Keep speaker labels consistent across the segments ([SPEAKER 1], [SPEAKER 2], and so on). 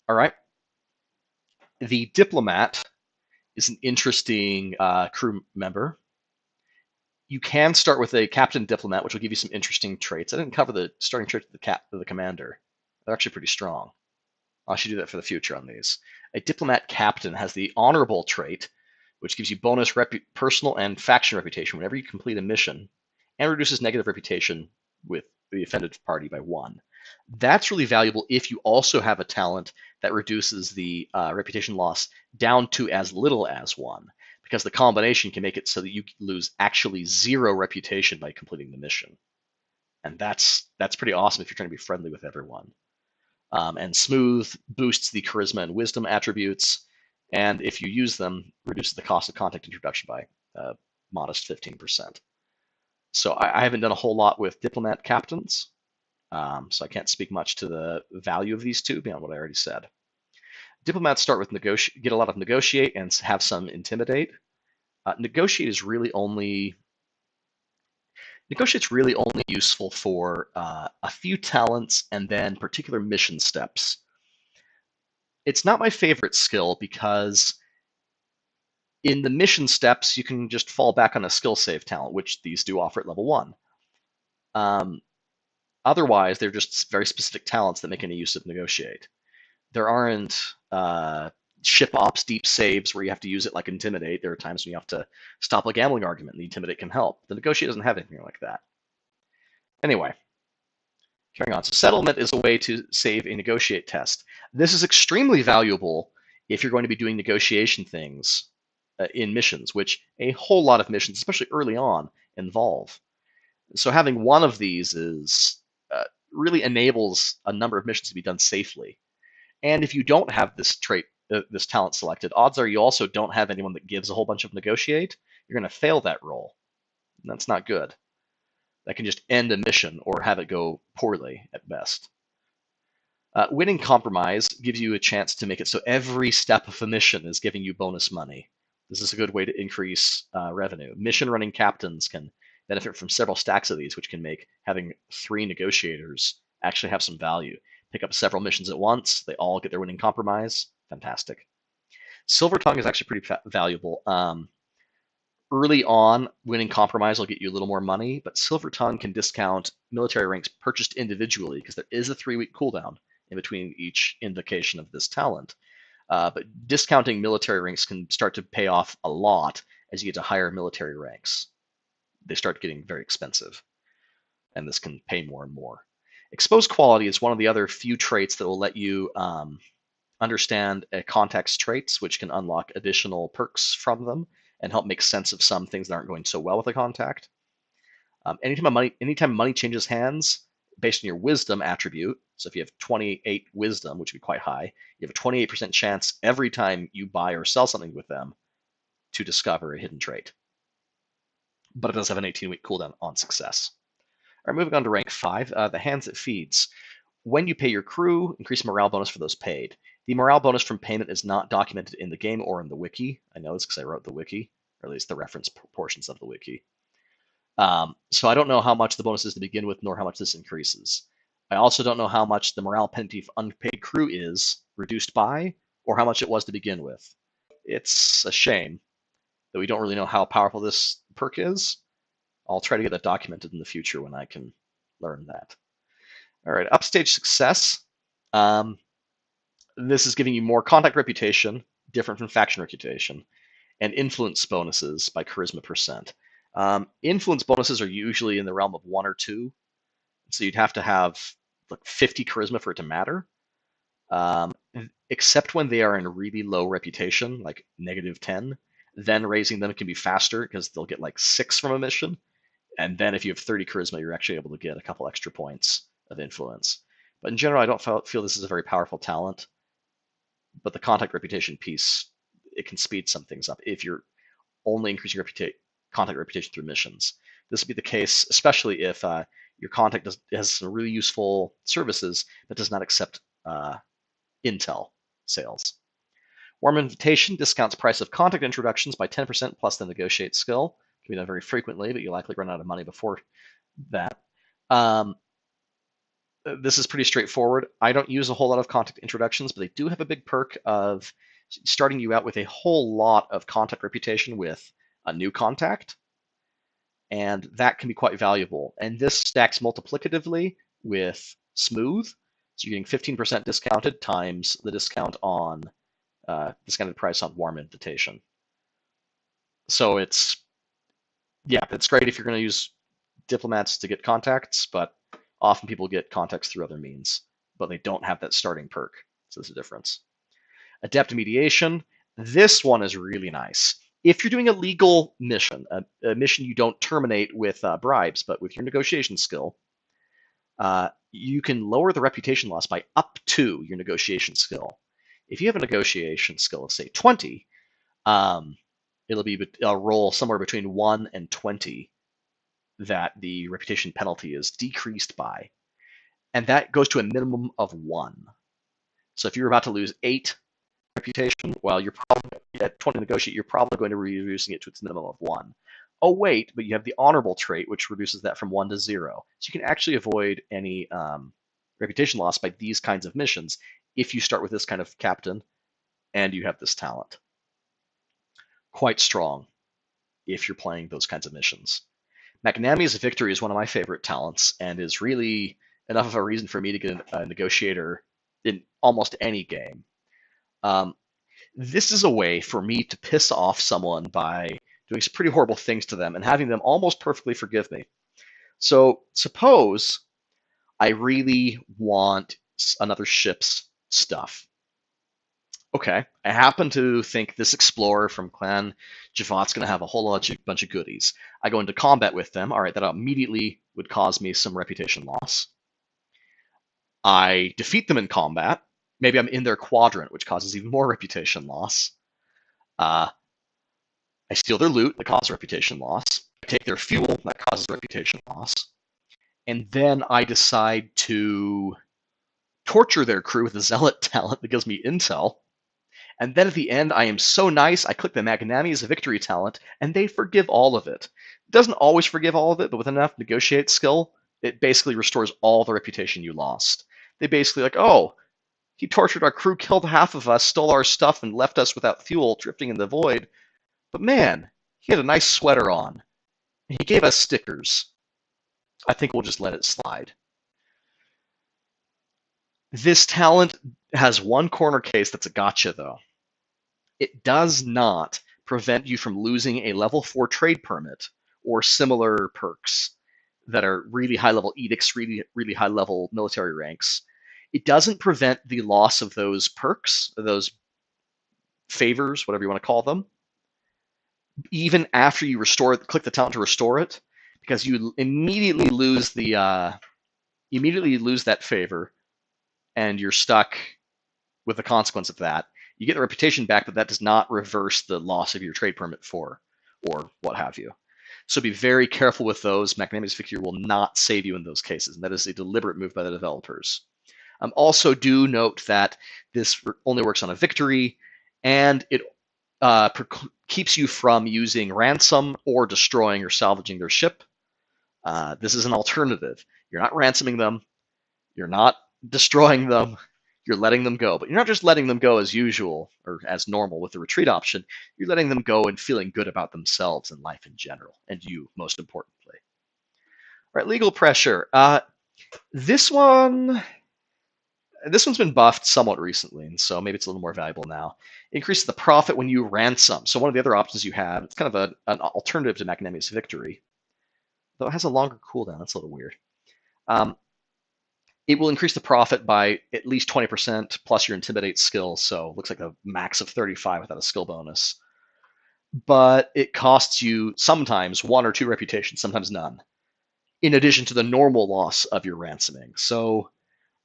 [SPEAKER 1] All right. The Diplomat is an interesting crew member. You can start with a Captain Diplomat, which will give you some interesting traits. I didn't cover the starting traits of the commander. They're actually pretty strong. I should do that for the future on these. A Diplomat Captain has the Honorable trait, which gives you bonus personal and faction reputation whenever you complete a mission, and reduces negative reputation with the offended party by 1. That's really valuable if you also have a talent that reduces the reputation loss down to as little as 1, because the combination can make it so that you lose actually 0 reputation by completing the mission. And that's pretty awesome if you're trying to be friendly with everyone. And Smooth boosts the charisma and wisdom attributes, and if you use them, reduces the cost of contact introduction by a modest 15%. So I haven't done a whole lot with Diplomat Captains, so I can't speak much to the value of these two beyond what I already said. Diplomats start with get a lot of negotiate and have some intimidate. Negotiate's really only useful for a few talents and then particular mission steps. It's not my favorite skill because in the mission steps you can just fall back on a skill save talent, which these do offer at level 1. Otherwise, they're just very specific talents that make any use of negotiate. There aren't ship ops deep saves where you have to use it like intimidate. There are times when you have to stop a gambling argument and the intimidate can help. The negotiate doesn't have anything like that. Anyway, carrying on. So settlement is a way to save a negotiate test. This is extremely valuable if you're going to be doing negotiation things in missions, which a whole lot of missions, especially early on, involve. So having one of these really enables a number of missions to be done safely. And if you don't have this trait, this talent selected, odds are you also don't have anyone that gives a whole bunch of negotiate. You're going to fail that roll. And that's not good. That can just end a mission or have it go poorly at best. Winning compromise gives you a chance to make it so every step of a mission is giving you bonus money. This is a good way to increase revenue. Mission running captains can benefit from several stacks of these, which can make having 3 negotiators actually have some value. Pick up several missions at once, they all get their winning compromise. Fantastic. Silver Tongue is actually pretty valuable. Early on, winning compromise will get you a little more money, but Silver Tongue can discount military ranks purchased individually because there is a 3-week cooldown in between each invocation of this talent. But discounting military ranks can start to pay off a lot as you get to higher military ranks. They start getting very expensive, and this can pay more and more. Exposed quality is one of the other few traits that will let you understand a contact's traits, which can unlock additional perks from them and help make sense of some things that aren't going so well with a contact. Anytime money changes hands based on your wisdom attribute, so if you have 28 wisdom, which would be quite high, you have a 28% chance every time you buy or sell something with them to discover a hidden trait. But it does have an 18-week cooldown on success. All right, moving on to rank 5, the hands it feeds. When you pay your crew, increase morale bonus for those paid. The morale bonus from payment is not documented in the game or in the wiki. I know this because I wrote the wiki, or at least the reference portions of the wiki. So I don't know how much the bonus is to begin with, nor how much this increases. I also don't know how much the morale penalty for unpaid crew is reduced by, or how much it was to begin with. It's a shame that we don't really know how powerful this perk is. I'll try to get that documented in the future when I can learn that. All right, upstage success. This is giving you more contact reputation, different from faction reputation, and influence bonuses by charisma percent. Influence bonuses are usually in the realm of 1 or 2, so you'd have to have like 50 charisma for it to matter. Except when they are in really low reputation, like -10, then raising them can be faster because they'll get like 6 from a mission. And then if you have 30 charisma, you're actually able to get a couple extra points of influence. But in general, I don't feel this is a very powerful talent. But the contact reputation piece, it can speed some things up if you're only increasing contact reputation through missions. This would be the case, especially if your contact has some really useful services but does not accept intel sales. Warm invitation discounts price of contact introductions by 10% plus the negotiate skill. Can be done very frequently, but you likely run out of money before that. This is pretty straightforward. I don't use a whole lot of contact introductions, but they do have a big perk of starting you out with a whole lot of contact reputation with a new contact, and that can be quite valuable. And this stacks multiplicatively with smooth, so you're getting 15% discounted times the discount on discounted price on warm invitation. So it's great if you're going to use diplomats to get contacts, but often people get contacts through other means, but they don't have that starting perk. So there's a difference. Adept mediation. This one is really nice. If you're doing a legal mission, a mission you don't terminate with bribes, but with your negotiation skill, you can lower the reputation loss by up to your negotiation skill. If you have a negotiation skill of, say, 20, it'll be a roll somewhere between 1 and 20 that the reputation penalty is decreased by. And that goes to a minimum of 1. So if you're about to lose 8 reputation, well, you're probably at 20 negotiate, you're probably going to be reducing it to its minimum of 1. Oh, wait, but you have the honorable trait, which reduces that from 1 to 0. So you can actually avoid any reputation loss by these kinds of missions if you start with this kind of captain and you have this talent. Quite strong if you're playing those kinds of missions. Magnanimous Victory is one of my favorite talents and is really enough of a reason for me to get a negotiator in almost any game. This is a way for me to piss off someone by doing some pretty horrible things to them and having them almost perfectly forgive me. So suppose I really want another ship's stuff. Okay, I happen to think this explorer from Clan Javat's going to have a whole bunch of goodies. I go into combat with them. All right, that immediately would cause me some reputation loss. I defeat them in combat. Maybe I'm in their quadrant, which causes even more reputation loss. I steal their loot, that causes reputation loss. I take their fuel, that causes reputation loss. And then I decide to torture their crew with a zealot talent that gives me intel. And then at the end, I am so nice, I click the Magnanimous Victory talent, and they forgive all of it. It doesn't always forgive all of it, but with enough negotiate skill, it basically restores all the reputation you lost. They basically like, oh, he tortured our crew, killed half of us, stole our stuff, and left us without fuel, drifting in the void. But man, he had a nice sweater on. He gave us stickers. I think we'll just let it slide. This talent has one corner case that's a gotcha, though. It does not prevent you from losing a level 4 trade permit or similar perks that are really high level edicts, really high level military ranks. It doesn't prevent the loss of those perks, those favors, whatever you want to call them, even after you click the talent to restore it, because you immediately lose that favor, and you're stuck with the consequence of that. You get the reputation back, but that does not reverse the loss of your trade permit or what have you. So be very careful with those. Magnanimous Victory will not save you in those cases, and that is a deliberate move by the developers. Also, do note that this only works on a victory, and it keeps you from using ransom or destroying or salvaging their ship. This is an alternative. You're not ransoming them. You're not destroying them. You're letting them go. But you're not just letting them go as usual or as normal with the retreat option. You're letting them go and feeling good about themselves and life in general, and you, most importantly. All right, legal pressure. This one's been buffed somewhat recently, and so maybe it's a little more valuable now. Increase the profit when you ransom. So one of the other options you have, it's kind of an alternative to Magnanimous Victory, though it has a longer cooldown. That's a little weird. It will increase the profit by at least 20% plus your Intimidate skill, so it looks like a max of 35 without a skill bonus. But it costs you sometimes 1 or 2 reputation, sometimes none, in addition to the normal loss of your ransoming. So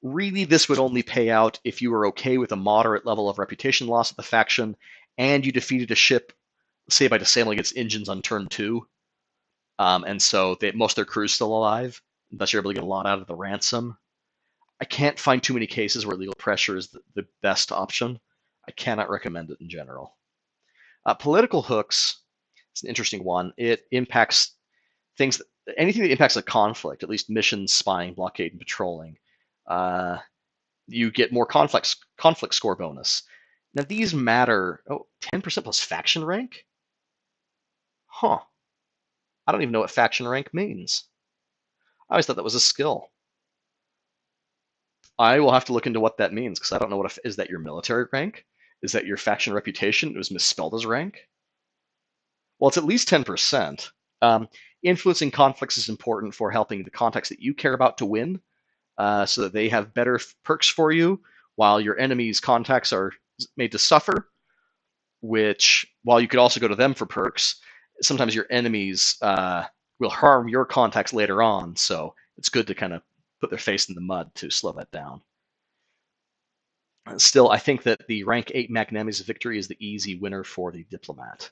[SPEAKER 1] really, this would only pay out if you were okay with a moderate level of reputation loss of the faction and you defeated a ship, say by disabling its engines on turn 2, and so most of their crew's still alive, thus you're able to get a lot out of the ransom. I can't find too many cases where legal pressure is the best option. I cannot recommend it in general. Political hooks is an interesting one. It impacts anything that impacts a conflict, at least missions, spying, blockade, and patrolling. Uh, you get more conflict score bonus. Now these matter. Oh, 10% plus faction rank? Huh. I don't even know what faction rank means. I always thought that was a skill. I will have to look into what that means because I don't know what is that your military rank? Is that your faction reputation? It was misspelled as rank. Well, it's at least 10%. Um, Influencing conflicts is important for helping the contacts that you care about to win, so that they have better perks for you, while your enemy's contacts are made to suffer. Which, while you could also go to them for perks, sometimes your enemies will harm your contacts later on. So it's good to kind of put their face in the mud to slow that down. Still, I think that the rank 8 Magnanimous Victory is the easy winner for the Diplomat.